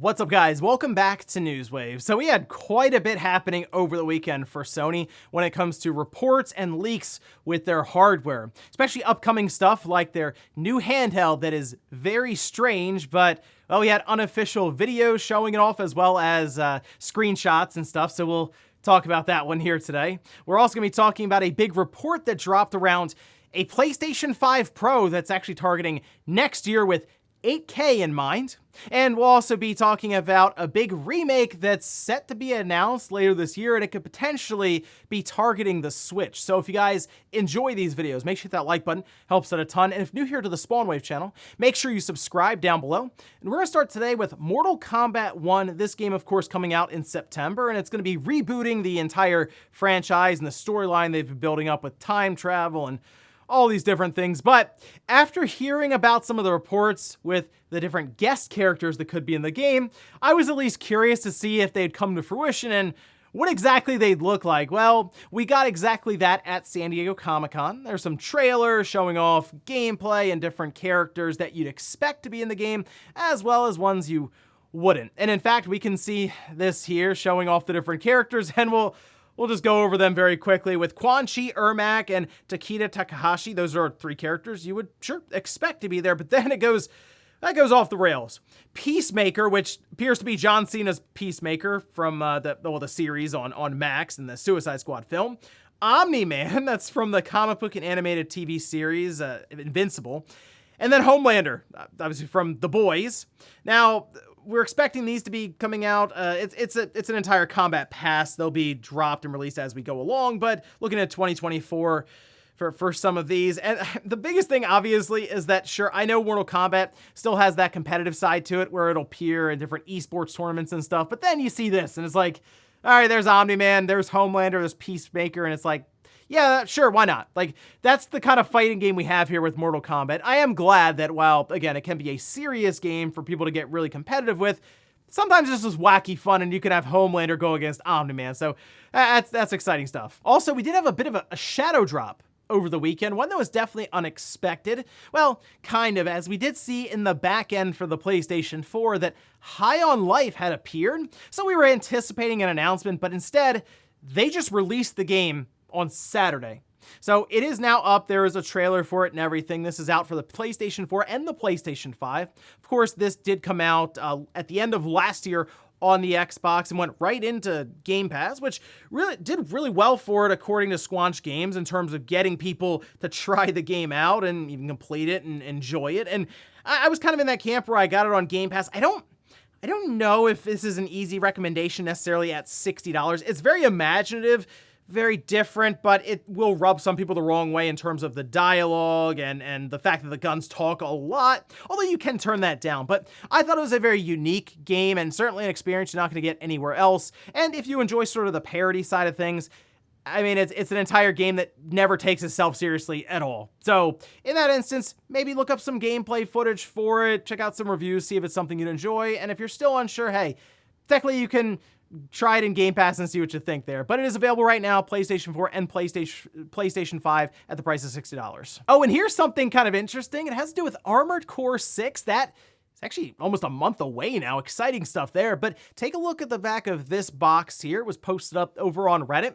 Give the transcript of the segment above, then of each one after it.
What's up, guys? Welcome back to Newswave. So we had quite a bit happening over the weekend for Sony when it comes to reports and leaks with their hardware, especially upcoming stuff like their new handheld that is very strange, but well, we had unofficial videos showing it off as well as screenshots and stuff, so we'll talk about that one here today. We're also going to be talking about a big report that dropped around a PlayStation 5 Pro that's actually targeting next year with 8K in mind. And we'll also be talking about a big remake that's set to be announced later this year, and it could potentially be targeting the Switch. So if you guys enjoy these videos, make sure you hit that like button, helps out a ton. And if new here to the Spawnwave channel, make sure you subscribe down below. And we're gonna start today with Mortal Kombat 1. This game, of course, coming out in September, and it's gonna be rebooting the entire franchise and the storyline they've been building up with time travel and all these different things. But after hearing about some of the reports with the different guest characters that could be in the game, I was at least curious to see if they'd come to fruition and what exactly they'd look like. Well, we got exactly that at San Diego Comic-Con. There's some trailers showing off gameplay and different characters that you'd expect to be in the game, as well as ones you wouldn't. And in fact, we can see this here showing off the different characters, and we'll just go over them very quickly with Quan Chi, Ermac, and Takeda Takahashi. Those are three characters you would sure expect to be there, but then that goes off the rails. Peacemaker, which appears to be John Cena's Peacemaker from the series on Max and the Suicide Squad film. Omni-Man, that's from the comic book and animated TV series Invincible. And then Homelander, obviously from The Boys. Now, we're expecting these to be coming out. It's an entire combat pass. They'll be dropped and released as we go along, but looking at 2024 for some of these. And the biggest thing, obviously, is that, sure, I know Mortal Kombat still has that competitive side to it where it'll appear in different esports tournaments and stuff, but then you see this, and it's like, all right, there's Omni-Man, there's Homelander, there's Peacemaker, and it's like, yeah, sure, why not? Like, that's the kind of fighting game we have here with Mortal Kombat. I am glad that while, again, it can be a serious game for people to get really competitive with, sometimes it's just wacky fun, and you can have Homelander go against Omni-Man, so that's exciting stuff. Also, we did have a bit of a shadow drop over the weekend, one that was definitely unexpected. Well, kind of, as we did see in the back end for the PlayStation 4 that High on Life had appeared, so we were anticipating an announcement, but instead, they just released the game on Saturday. So it is now up. There is a trailer for it and everything. This is out for the PlayStation 4 and the PlayStation 5. Of course, this did come out at the end of last year on the Xbox and went right into Game Pass, which really did really well for it according to Squanch Games in terms of getting people to try the game out and even complete it and enjoy it. And I was kind of in that camp where I got it on Game Pass. I don't know if this is an easy recommendation necessarily at $60. It's very imaginative, very different, but it will rub some people the wrong way in terms of the dialogue and the fact that the guns talk a lot, although you can turn that down. But I thought it was a very unique game and certainly an experience you're not going to get anywhere else. And if you enjoy sort of the parody side of things, I mean, it's an entire game that never takes itself seriously at all. So in that instance, maybe look up some gameplay footage for it, check out some reviews, see if it's something you'd enjoy. And if you're still unsure, hey, technically you can try it in Game Pass and see what you think there. But it is available right now, PlayStation 4 and PlayStation 5 at the price of $60. Oh, and here's something kind of interesting. It has to do with Armored Core 6. That is actually almost a month away now. Exciting stuff there. But take a look at the back of this box here. It was posted up over on Reddit.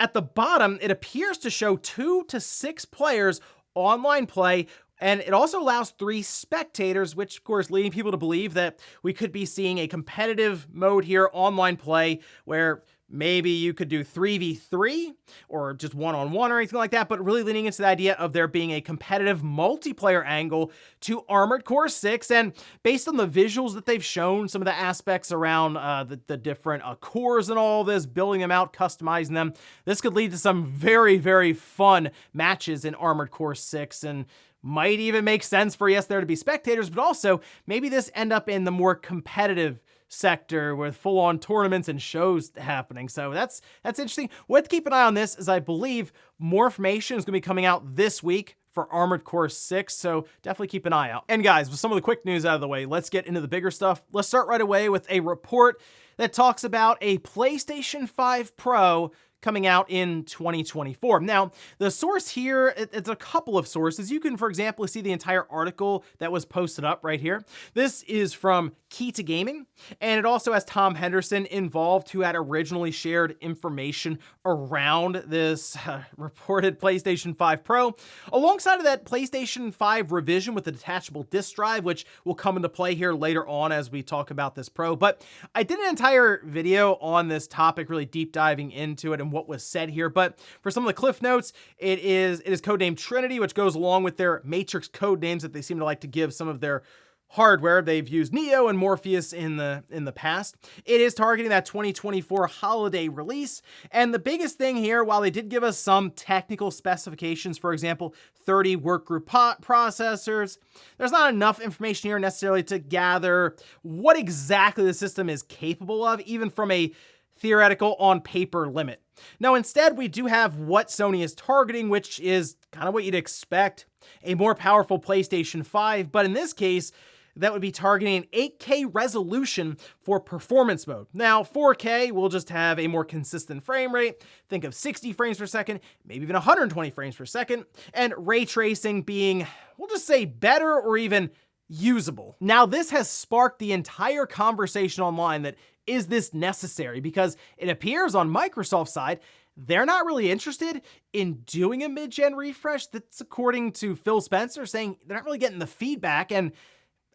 At the bottom, it appears to show 2 to 6 players online play, and it also allows 3 spectators, which of course leading people to believe that we could be seeing a competitive mode here, online play, where maybe you could do 3v3 or just one-on-one or anything like that, but really leaning into the idea of there being a competitive multiplayer angle to Armored Core 6. And based on the visuals that they've shown, some of the aspects around the different cores and all this, building them out, customizing them, this could lead to some very, very fun matches in Armored Core 6, and might even make sense for, yes, there to be spectators, but also maybe this end up in the more competitive sector with full-on tournaments and shows happening. So that's interesting. We'll have to keep an eye on this, as I believe more information is going to be coming out this week for Armored Core 6, so definitely keep an eye out. And guys, with some of the quick news out of the way, let's get into the bigger stuff. Let's start right away with a report that talks about a PlayStation 5 Pro coming out in 2024. Now, the source here, it's a couple of sources. You can, for example, see the entire article that was posted up right here. This is from Key to Gaming, and it also has Tom Henderson involved, who had originally shared information around this reported PlayStation 5 Pro. Alongside of that, PlayStation 5 revision with the detachable disk drive, which will come into play here later on as we talk about this Pro. But I did an entire video on this topic, really deep diving into it and what was said here. But for some of the cliff notes, it is codenamed Trinity, which goes along with their Matrix code names that they seem to like to give some of their hardware. They've used Neo and Morpheus in the past. It is targeting that 2024 holiday release. And the biggest thing here, while they did give us some technical specifications, for example, 30 workgroup processors, there's not enough information here necessarily to gather what exactly the system is capable of, even from a theoretical on paper limit. Now, instead, we do have what Sony is targeting, which is kind of what you'd expect, a more powerful PlayStation 5, but in this case, that would be targeting an 8K resolution for performance mode. Now, 4K will just have a more consistent frame rate. Think of 60 frames per second, maybe even 120 frames per second, and ray tracing being, we'll just say, better or even usable. Now, this has sparked the entire conversation online that is this necessary, because it appears on Microsoft's side, they're not really interested in doing a mid-gen refresh. That's according to Phil Spencer, saying they're not really getting the feedback. And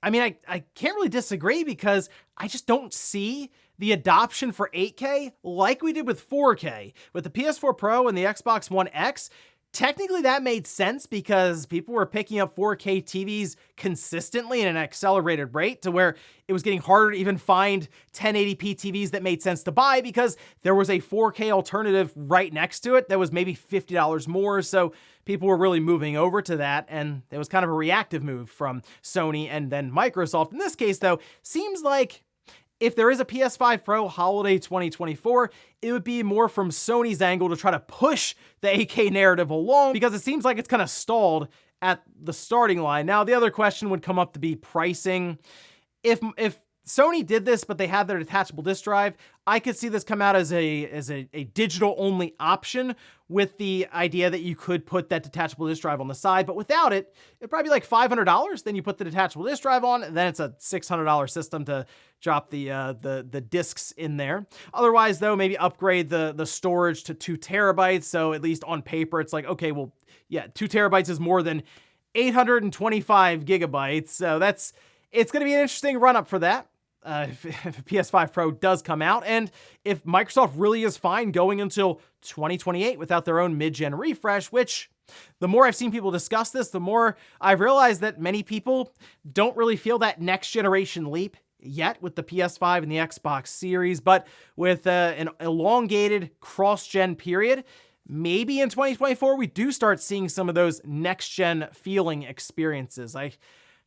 I mean, I can't really disagree, because I just don't see the adoption for 8K like we did with 4K. With the PS4 Pro and the Xbox One X, technically that made sense because people were picking up 4K TVs consistently at an accelerated rate, to where it was getting harder to even find 1080p TVs that made sense to buy, because there was a 4K alternative right next to it that was maybe $50 more. So people were really moving over to that, and it was kind of a reactive move from Sony and then Microsoft. In this case, though, seems like if there is a PS5 Pro holiday 2024, it would be more from Sony's angle to try to push the 8K narrative along, because it seems like it's kind of stalled at the starting line. Now, the other question would come up to be pricing. If Sony did this, but they had their detachable disk drive, I could see this come out as a digital only option, with the idea that you could put that detachable disk drive on the side. But without it, it'd probably be like $500. Then you put the detachable disk drive on, and then it's a $600 system to drop the discs in there. Otherwise, though, maybe upgrade the storage to 2 terabytes. So at least on paper, it's like, okay, well, yeah, 2 terabytes is more than 825 gigabytes. So it's going to be an interesting run up for that. If PS5 Pro does come out, and if Microsoft really is fine going until 2028 without their own mid-gen refresh, which the more I've seen people discuss this, the more I've realized that many people don't really feel that next generation leap yet with the PS5 and the Xbox Series, but with an elongated cross-gen period, maybe in 2024 we do start seeing some of those next-gen feeling experiences.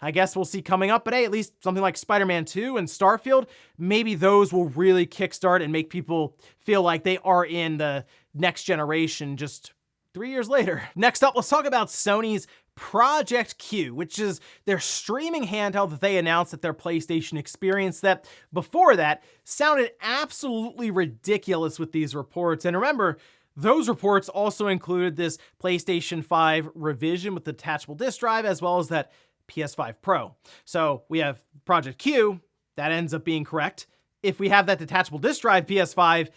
I guess we'll see coming up, but hey, at least something like Spider-Man 2 and Starfield, maybe those will really kickstart and make people feel like they are in the next generation just 3 years later. Next up, let's talk about Sony's Project Q, which is their streaming handheld that they announced at their PlayStation Experience, that before that sounded absolutely ridiculous with these reports. And remember, those reports also included this PlayStation 5 revision with the detachable disk drive, as well as that PS5 Pro. So we have Project Q, that ends up being correct. If we have that detachable disk drive PS5,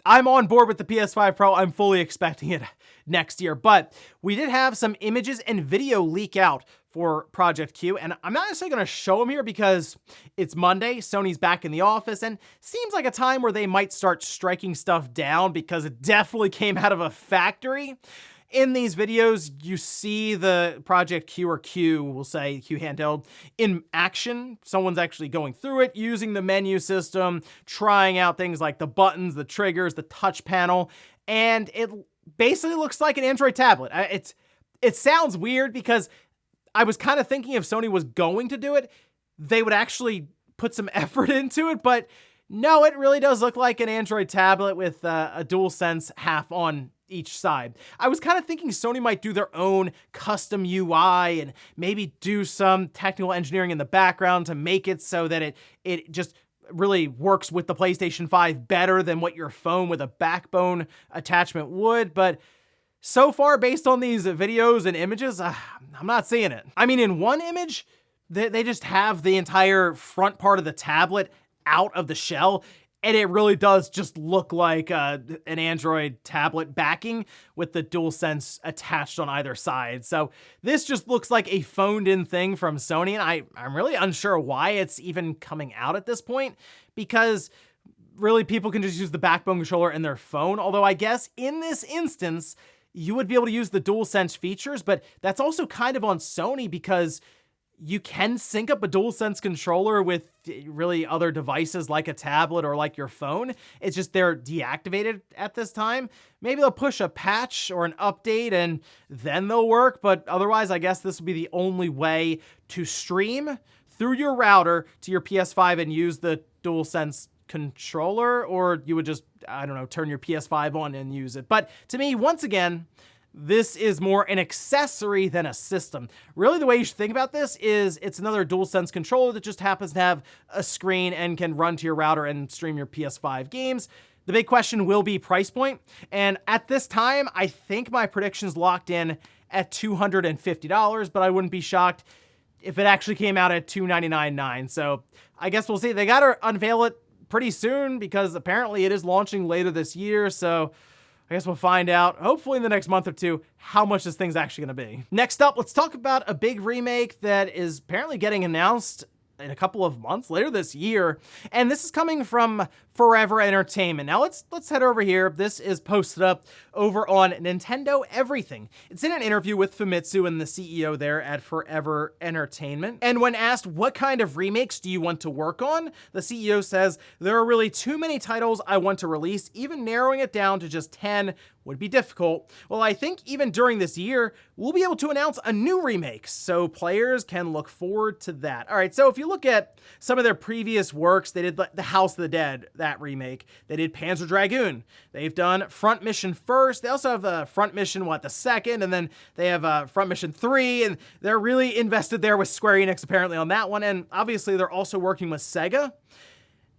I'm on board with the PS5 Pro. I'm fully expecting it next year. But we did have some images and video leak out for Project Q, and I'm not necessarily going to show them here because it's Monday, Sony's back in the office, and seems like a time where they might start striking stuff down, because it definitely came out of a factory. In these videos, you see the Project Q, or Q, we'll say Q handheld, in action. Someone's actually going through it, using the menu system, trying out things like the buttons, the triggers, the touch panel, and it basically looks like an Android tablet. It sounds weird, because I was kind of thinking if Sony was going to do it, they would actually put some effort into it, but no, it really does look like an Android tablet with a DualSense half on each side. I was kind of thinking Sony might do their own custom UI and maybe do some technical engineering in the background to make it so that it just really works with the PlayStation 5 better than what your phone with a backbone attachment would, but so far, based on these videos and images, I'm not seeing it. I mean, in one image, they just have the entire front part of the tablet out of the shell, and it really does just look like an Android tablet backing with the DualSense attached on either side. So this just looks like a phoned-in thing from Sony, and I'm really unsure why it's even coming out at this point, because really people can just use the backbone controller in their phone, although I guess in this instance, you would be able to use the DualSense features, but that's also kind of on Sony because you can sync up a DualSense controller with really other devices like a tablet or like your phone. It's just they're deactivated at this time. Maybe they'll push a patch or an update and then they'll work, but otherwise I guess this will be the only way to stream through your router to your PS5 and use the DualSense controller, or you would just, I don't know, turn your PS5 on and use it. But to me, once again, this is more an accessory than a system. Really, the way you should think about this is it's another DualSense controller that just happens to have a screen and can run to your router and stream your PS5 games. The big question will be price point. And at this time, I think my prediction's locked in at $250, but I wouldn't be shocked if it actually came out at $299.9. So I guess we'll see. They got to unveil it pretty soon because apparently it is launching later this year. So I guess we'll find out, hopefully in the next month or two, how much this thing's actually going to be. Next up, let's talk about a big remake that is apparently getting announced in a couple of months later this year. And this is coming from Forever Entertainment. Now let's head over here. This is posted up over on Nintendo Everything. It's in an interview with Famitsu and the CEO there at Forever Entertainment. And when asked what kind of remakes do you want to work on, the CEO says, there are really too many titles I want to release. Even narrowing it down to just 10 would be difficult. Well, I think even during this year, we'll be able to announce a new remake, so players can look forward to that. All right, so if you look at some of their previous works, they did The House of the Dead, that remake. They did Panzer Dragoon. They've done Front Mission first. They also have Front Mission, the second, and then they have Front Mission 3, and they're really invested there with Square Enix apparently on that one, and obviously they're also working with Sega.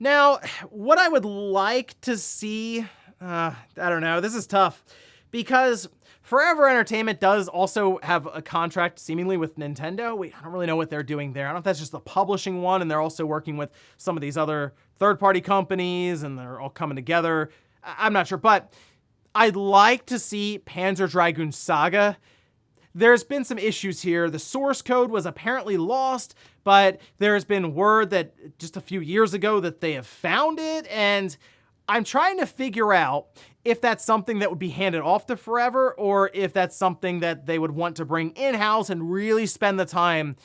Now, what I would like to see, I don't know, this is tough, because Forever Entertainment does also have a contract seemingly with Nintendo. I don't really know what they're doing there. I don't know if that's just the publishing one, and they're also working with some of these other third-party companies, and they're all coming together. I'm not sure, but I'd like to see Panzer Dragoon Saga. There's been some issues here. The source code was apparently lost, but there's been word that just a few years ago that they have found it, and I'm trying to figure out if that's something that would be handed off to Forever or if that's something that they would want to bring in-house and really spend the time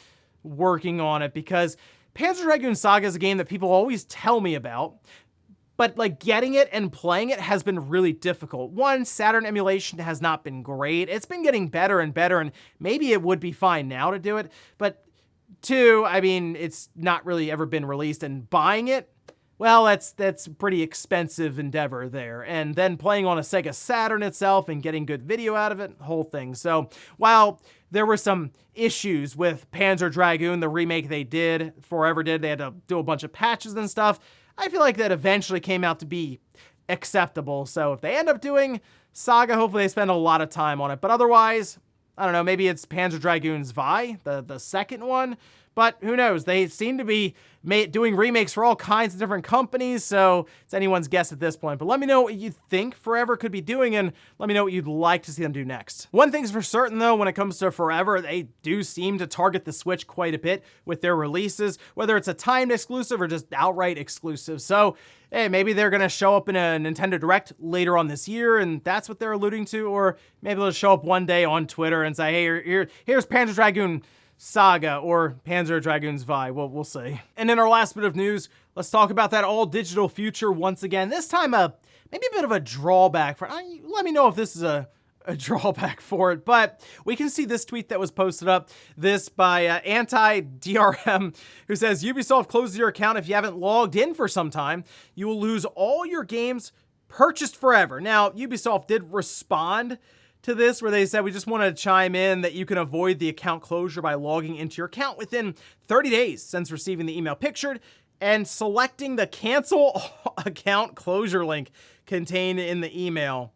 working on it, because Panzer Dragoon Saga is a game that people always tell me about, but getting it and playing it has been really difficult. One, Saturn emulation has not been great. It's been getting better and better, and maybe it would be fine now to do it, but two, I mean, it's not really ever been released, and buying it, well, that's a pretty expensive endeavor there. And then playing on a Sega Saturn itself and getting good video out of it, whole thing. So while there were some issues with Panzer Dragoon, the remake they did, Forever did, they had to do a bunch of patches and stuff, I feel like that eventually came out to be acceptable. So if they end up doing Saga, hopefully they spend a lot of time on it. But otherwise, I don't know, maybe it's Panzer Dragoon Vi, the second one. But who knows? They seem to be doing remakes for all kinds of different companies, so it's anyone's guess at this point. But let me know what you think Forever could be doing, and let me know what you'd like to see them do next. One thing's for certain, though, when it comes to Forever, they do seem to target the Switch quite a bit with their releases, whether it's a timed exclusive or just outright exclusive. So, hey, maybe they're going to show up in a Nintendo Direct later on this year, and that's what they're alluding to, or maybe they'll show up one day on Twitter and say, hey, here's Panzer Dragoon Saga or Panzer Dragoon's Vi. Well, we'll see. And in our last bit of news, let's talk about that all-digital future once again. This time, maybe a bit of a drawback. Let me know if this is a drawback for it, but we can see this tweet that was posted up, this by Anti-DRM, who says, Ubisoft closes your account if you haven't logged in for some time. You will lose all your games purchased forever. Now, Ubisoft did respond to this, where they said, we just want to chime in that you can avoid the account closure by logging into your account within 30 days since receiving the email pictured, and selecting the cancel account closure link contained in the email.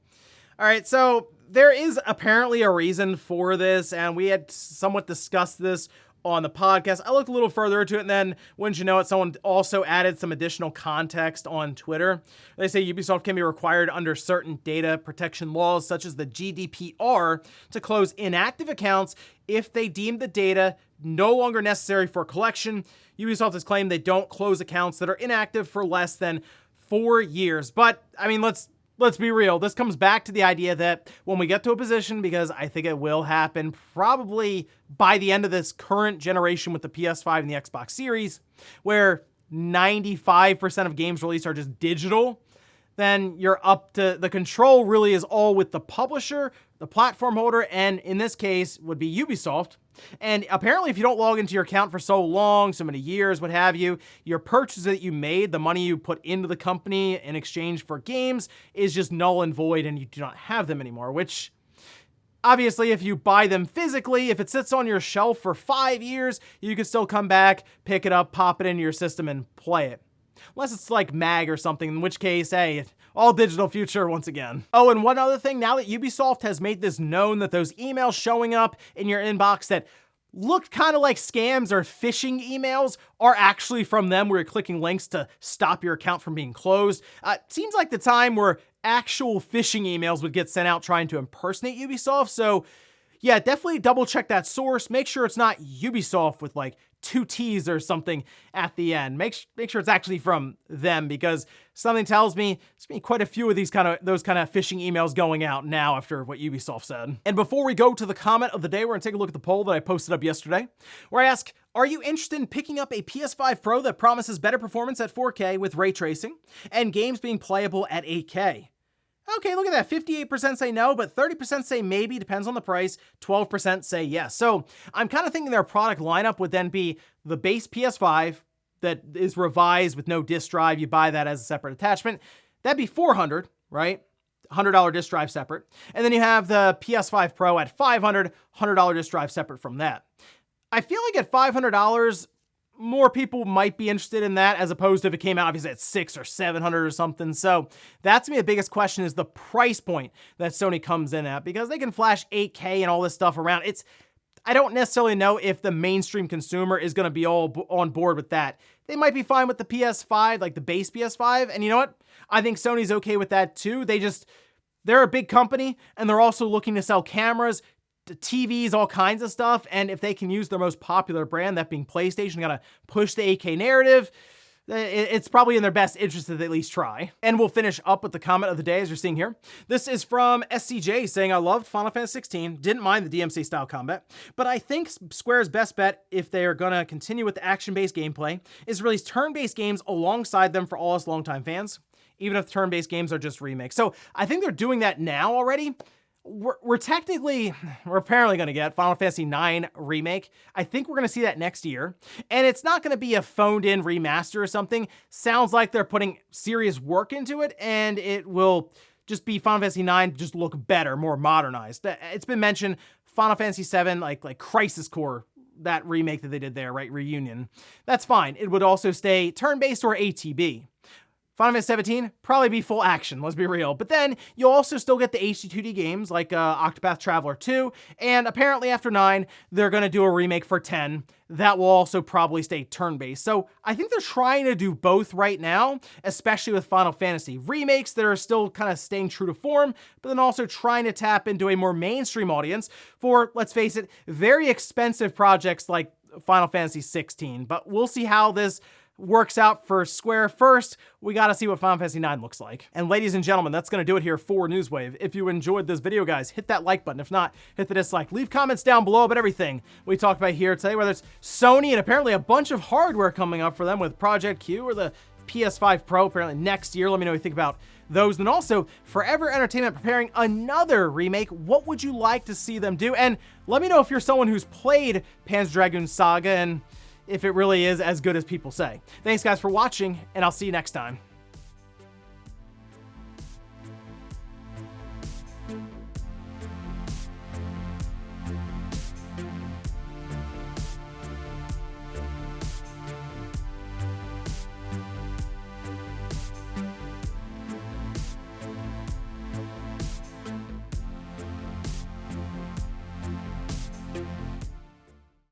All right, so there is apparently a reason for this, and we had somewhat discussed this on the podcast. I looked a little further into it, and then, wouldn't you know it, someone also added some additional context on Twitter. They say Ubisoft can be required under certain data protection laws, such as the GDPR, to close inactive accounts if they deem the data no longer necessary for collection. Ubisoft has claimed they don't close accounts that are inactive for less than 4 years. But, I mean, let's be real. This comes back to the idea that when we get to a position, because I think it will happen probably by the end of this current generation with the PS5 and the Xbox Series, where 95% of games released are just digital, then you're up to, the control really is all with the publisher, the platform holder, and in this case would be Ubisoft. And apparently if you don't log into your account for so long, so many years, what have you, your purchases that you made, the money you put into the company in exchange for games is just null and void, and you do not have them anymore, which obviously if you buy them physically, if it sits on your shelf for 5 years, you can still come back, pick it up, pop it into your system and play it. Unless it's like MAG or something, in which case, hey, all digital future once again. Oh, and one other thing, now that Ubisoft has made this known that those emails showing up in your inbox that looked kind of like scams or phishing emails are actually from them, where you're clicking links to stop your account from being closed. Seems like the time where actual phishing emails would get sent out trying to impersonate Ubisoft. So yeah, definitely double check that source. Make sure it's not Ubisoft with like 2 T's or something at the end. Make sure it's actually from them, because something tells me there's been quite a few of those kind of phishing emails going out now after what Ubisoft said. And before we go to the comment of the day, we're gonna take a look at the poll that I posted up yesterday, where I ask, are you interested in picking up a PS5 Pro that promises better performance at 4K with ray tracing and games being playable at 8K? Okay, look at that. 58% say no, but 30% say maybe, depends on the price. 12% say yes. So I'm kind of thinking their product lineup would then be the base PS5 that is revised with no disk drive. You buy that as a separate attachment. That'd be $400, right? $100 disk drive separate. And then you have the PS5 Pro at $500, $100 disk drive separate from that. I feel like at $500, more people might be interested in that, as opposed to if it came out obviously at $600 or $700 or something. So that's to me the biggest question, is the price point that Sony comes in at, because they can flash 8K and all this stuff around. I don't necessarily know if the mainstream consumer is going to be all on board with that. They might be fine with the PS5, like the base PS5. And you know what? I think Sony's okay with that too. They're a big company, and they're also looking to sell cameras, TVs, all kinds of stuff, and if they can use their most popular brand, that being PlayStation, gotta push the 8K narrative, it's probably in their best interest to at least try. And we'll finish up with the comment of the day, as you're seeing here. This is from SCJ saying, I loved Final Fantasy 16, didn't mind the DMC style combat, but I think Square's best bet, if they are gonna continue with the action-based gameplay, is release turn-based games alongside them for all us longtime fans, even if turn-based games are just remakes. So I think they're doing that now already. We're apparently going to get Final Fantasy IX Remake. I think we're going to see that next year. And it's not going to be a phoned-in remaster or something. Sounds like they're putting serious work into it, and it will just be Final Fantasy IX just look better, more modernized. It's been mentioned, Final Fantasy VII, like Crisis Core, that remake that they did there, right? Reunion. That's fine. It would also stay turn-based or ATB. Final Fantasy 17, probably be full action, let's be real. But then you'll also still get the HD2D games like Octopath Traveler 2, and apparently after 9, they're going to do a remake for 10. That will also probably stay turn-based. So I think they're trying to do both right now, especially with Final Fantasy remakes that are still kind of staying true to form, but then also trying to tap into a more mainstream audience for, let's face it, very expensive projects like Final Fantasy 16. But we'll see how this works out for Square. First, we got to see what Final Fantasy IX looks like. And ladies and gentlemen, that's going to do it here for Newswave. If you enjoyed this video, guys, hit that like button. If not, hit the dislike. Leave comments down below about everything we talked about here today, whether it's Sony and apparently a bunch of hardware coming up for them with Project Q, or the PS5 Pro apparently next year. Let me know what you think about those. And also, Forever Entertainment preparing another remake. What would you like to see them do? And let me know if you're someone who's played Panzer Dragoon Saga and if it really is as good as people say. Thanks guys for watching, and I'll see you next time.